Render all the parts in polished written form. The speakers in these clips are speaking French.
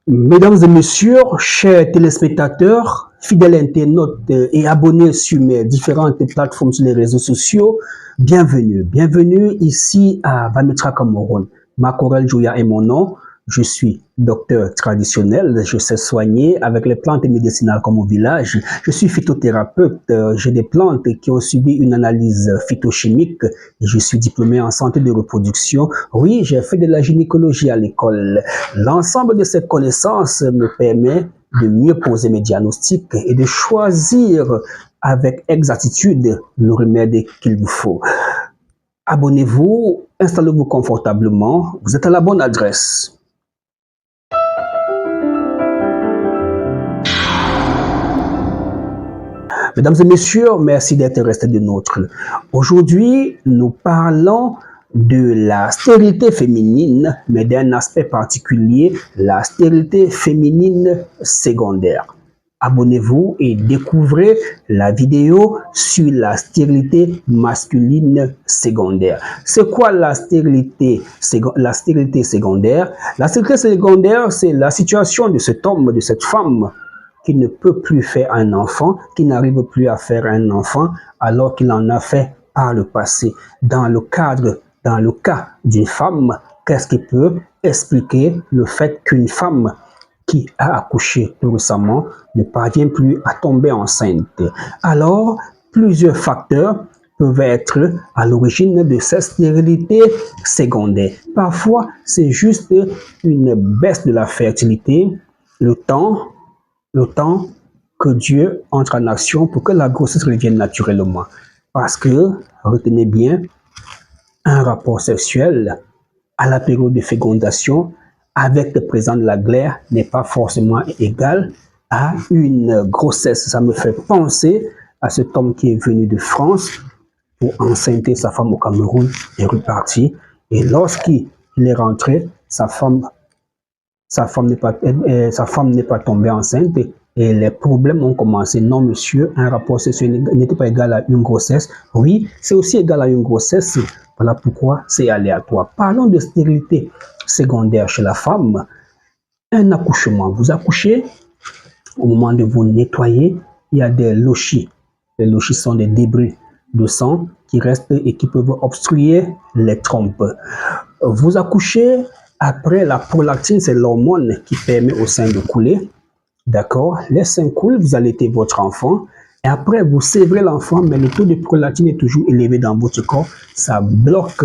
Mesdames et messieurs, chers téléspectateurs, fidèles internautes et abonnés sur mes différentes plateformes sur les réseaux sociaux, bienvenue. Bienvenue ici à Bamitra Cameroun. Makorel Jouya est mon nom. Je suis docteur traditionnel. Je sais soigner avec les plantes médicinales comme au village. Je suis phytothérapeute. J'ai des plantes qui ont subi une analyse phytochimique. Je suis diplômé en santé de reproduction. Oui, j'ai fait de la gynécologie à l'école. L'ensemble de ces connaissances me permet de mieux poser mes diagnostics et de choisir avec exactitude le remède qu'il vous faut. Abonnez-vous, installez-vous confortablement, vous êtes à la bonne adresse. Mesdames et messieurs, merci d'être restés des nôtres. Aujourd'hui, nous parlons de la stérilité féminine, mais d'un aspect particulier, la stérilité féminine secondaire. Abonnez-vous et découvrez la vidéo sur la stérilité masculine secondaire. C'est quoi la stérilité secondaire? La stérilité secondaire, c'est la situation de cet homme, de cette femme qui ne peut plus faire un enfant, qui n'arrive plus à faire un enfant, alors qu'il en a fait par le passé. Dans le cas d'une femme, qu'est-ce qui peut expliquer le fait qu'une femme qui a accouché tout récemment ne parvient plus à tomber enceinte? Alors, plusieurs facteurs peuvent être à l'origine de cette stérilité secondaire. Parfois, c'est juste une baisse de la fertilité, le temps que Dieu entre en action pour que la grossesse revienne naturellement. Parce que, retenez bien, un rapport sexuel à la période de fécondation avec le présent de la glaire n'est pas forcément égal à une grossesse. Ça me fait penser à cet homme qui est venu de France pour enceinter sa femme au Cameroun et reparti. Et lorsqu'il est rentré, sa femme n'est pas tombée enceinte et les problèmes ont commencé. Non, monsieur, un rapport sexuel n'était pas égal à une grossesse. Oui, c'est aussi égal à une grossesse. Voilà pourquoi c'est aléatoire. Parlons de stérilité secondaire chez la femme. Un accouchement. Vous accouchez, au moment de vous nettoyer, il y a des lochis. Les lochis sont des débris de sang qui restent et qui peuvent obstruer les trompes. Vous accouchez, après la prolactine, c'est l'hormone qui permet au sein de couler. D'accord? Les seins coulent, vous allaitez votre enfant. Et après, vous sévrez l'enfant, mais le taux de prolactine est toujours élevé dans votre corps. Ça bloque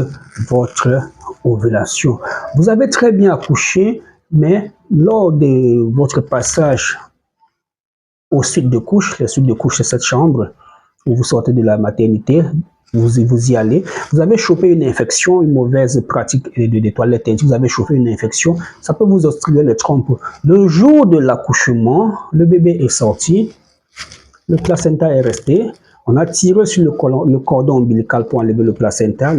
votre ovulation. Vous avez très bien accouché, mais lors de votre passage aux suites de couches, les suites de couches, c'est cette chambre où vous sortez de la maternité, vous y allez, vous avez chopé une infection, une mauvaise pratique des toilettes intimes, vous avez chopé une infection, ça peut vous obstruer les trompes. Le jour de l'accouchement, le bébé est sorti, le placenta est resté, on a tiré sur le cordon ombilical pour enlever le placenta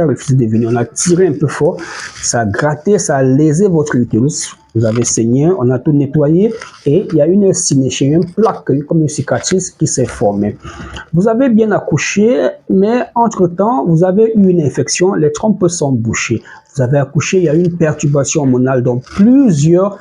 refuse de venir, on a tiré un peu fort, ça a gratté, ça a lésé votre utérus, vous avez saigné, on a tout nettoyé et il y a une synéchie, une plaque comme une cicatrice qui s'est formée. Vous avez bien accouché, mais entre-temps, vous avez eu une infection, les trompes sont bouchées. Vous avez accouché, il y a eu une perturbation hormonale, donc plusieurs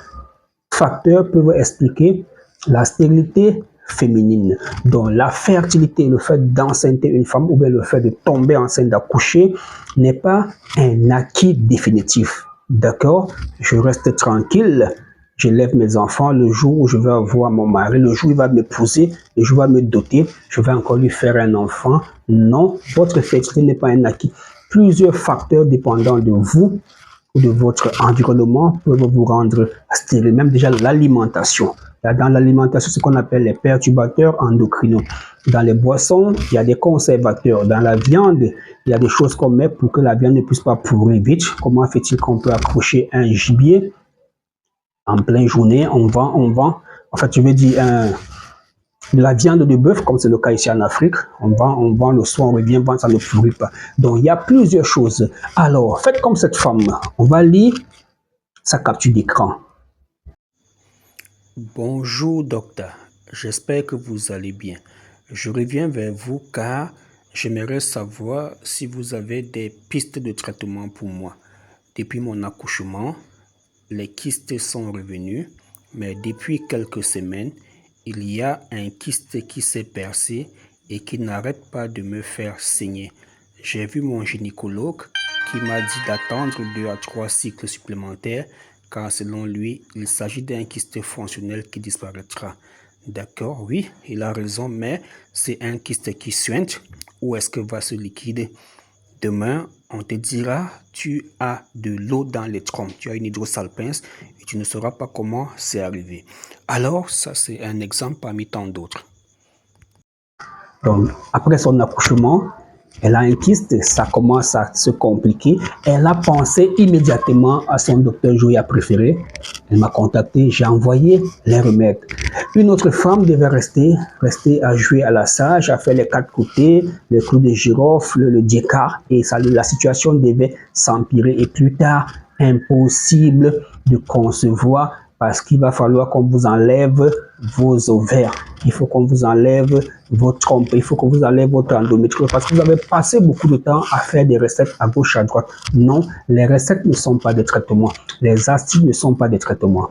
facteurs peuvent expliquer la stérilité féminine. Donc la fertilité, le fait d'enceinte une femme ou bien le fait de tomber enceinte, d'accoucher, n'est pas un acquis définitif. D'accord? Je reste tranquille, je lève mes enfants le jour où je vais avoir mon mari, le jour où il va m'épouser, le jour où il va me doter, je vais encore lui faire un enfant. Non, votre fertilité n'est pas un acquis. Plusieurs facteurs dépendant de vous ou de votre environnement peuvent vous rendre stérile. Même déjà l'alimentation. Dans l'alimentation, ce qu'on appelle les perturbateurs endocrinaux. Dans les boissons, il y a des conservateurs. Dans la viande, il y a des choses qu'on met pour que la viande ne puisse pas pourrir vite. Comment fait-il qu'on peut accrocher un gibier en pleine journée? On vend, en fait, je veux dire, de la viande de bœuf, comme c'est le cas ici en Afrique, on vend le soir, on revient vendre, ça ne pourrit pas. Donc, il y a plusieurs choses. Alors, faites comme cette femme. On va lire sa capture d'écran. Bonjour docteur, j'espère que vous allez bien. Je reviens vers vous car j'aimerais savoir si vous avez des pistes de traitement pour moi. Depuis mon accouchement, les kystes sont revenus, mais depuis quelques semaines, il y a un kyste qui s'est percé et qui n'arrête pas de me faire saigner. J'ai vu mon gynécologue qui m'a dit d'attendre 2 à 3 cycles supplémentaires car selon lui, il s'agit d'un kyste fonctionnel qui disparaîtra. D'accord, oui, il a raison, mais c'est un kyste qui suinte. Où est-ce que va ce liquide? Demain, on te dira, tu as de l'eau dans les trompes, tu as une hydrosalpince et tu ne sauras pas comment c'est arrivé. Alors, ça c'est un exemple parmi tant d'autres. Donc, après son accouchement, elle a un kyste, ça commence à se compliquer. Elle a pensé immédiatement à son docteur Joya préféré. Elle m'a contacté, j'ai envoyé les remèdes. Une autre femme devait rester à jouer à la sage, à faire les 4 côtés, le clou de girofle, le diécar, et ça, la situation devait s'empirer. Et plus tard, impossible de concevoir parce qu'il va falloir qu'on vous enlève vos ovaires, il faut qu'on vous enlève vos trompes, il faut qu'on vous enlève votre endométriose parce que vous avez passé beaucoup de temps à faire des recettes à gauche, à droite. Non, les recettes ne sont pas des traitements, les astuces ne sont pas des traitements.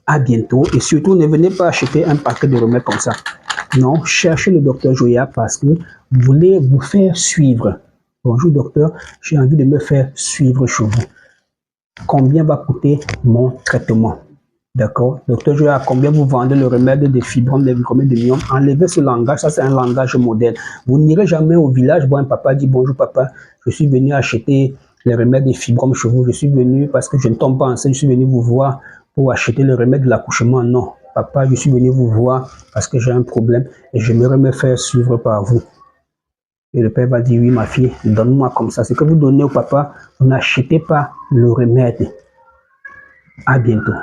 À bientôt et surtout ne venez pas acheter un paquet de remèdes comme ça. Non, cherchez le docteur Joya parce que vous voulez vous faire suivre. Bonjour docteur, j'ai envie de me faire suivre chez vous. Combien va coûter mon traitement? D'accord. Docteur Joya, combien vous vendez le remède de fibromes, le remède de myome? Enlevez ce langage, ça c'est un langage modèle. Vous n'irez jamais au village voir un papa dit bonjour papa, je suis venu acheter les remèdes de fibromes chez vous, je suis venu parce que je ne tombe pas enceinte, je suis venu vous voir pour acheter le remède de l'accouchement. Non, papa, je suis venu vous voir parce que j'ai un problème et j'aimerais me faire suivre par vous. Et le père va dire oui ma fille, donne-moi comme ça. Ce que vous donnez au papa, vous n'achetez pas le remède. À bientôt.